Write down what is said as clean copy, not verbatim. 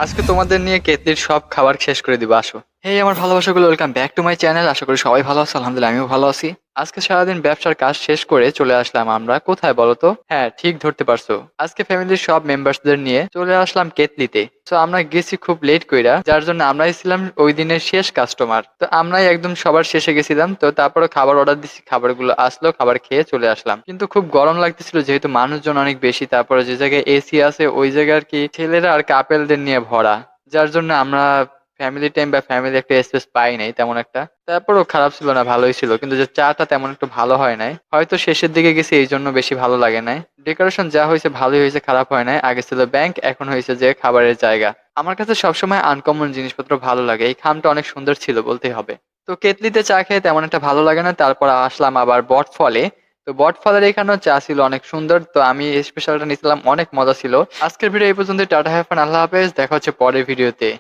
আজকে তোমাদের নিয়ে কেতলির সব খাবার শেষ করে দিব, আসো। হেই আমার ভালোবাসাগুলো, welcome back to my channel. আশা করি সবাই ভালো আছে, আলহামদুলিল্লাহ আমিও ভালো আছি। আজকে সারাদিন ব্যবসার কাজ শেষ করে চলে আসলাম আমরা কোথায় বলো তো? হ্যাঁ, ঠিক ধরতে পারছো। আজকে ফ্যামিলির সব মেম্বারসদের নিয়ে চলে আসলাম কেতলিতে। তো আমরা গেছি খুব লেট কইরা, যার জন্য আমরাই ছিলাম ওই দিনের শেষ কাস্টমার। তো আমরাই একদম সবার শেষে গেছিলাম। তো তারপরে খাবার অর্ডার দিছি, খাবারগুলো আসলো, খাবার খেয়ে চলে আসলাম। কিন্তু খুব গরম লাগতেছিল যেহেতু মানুষজন অনেক বেশি, তারপরে যে জায়গায় এসি আছে ওই জায়গায় আর কি ছেলেরা আর কাপেলদের নিয়ে ভরা, যার জন্য আমরা ফ্যামিলি টাইম বা ফ্যামিলি একটা স্পেস পাই নাই তেমন একটা। তারপরও খারাপ ছিল না, ভালোই ছিল, কিন্তু যে চাটা তেমন একটু ভালো হয় নাই, হয়তো শেষের দিকে গেছি এই জন্য বেশি ভালো লাগে নাই। ডেকোরেশন যা হয়েছে ভালোই হয়েছে, খারাপ হয় নাই। আগে ছিল ব্যাংক, এখন হয়েছে যে খাবারের জায়গা। আমার কাছে সবসময় আনকমন জিনিসপত্র ভালো লাগে, এই খামটা অনেক সুন্দর ছিল বলতেই হবে। তো কেতলিতে চা খেয়ে তেমন একটা ভালো লাগে না, তারপর আসলাম আবার বটফলে। তো বটফলের এখানেও চা ছিল অনেক সুন্দর, তো আমি স্পেশালটা নিয়েছিলাম, অনেক মজা ছিল। আজকের ভিডিও এই পর্যন্ত, টাটা হ্যাভ ফান, আল্লাহ হাফেজ, দেখা হচ্ছে পরের ভিডিওতে।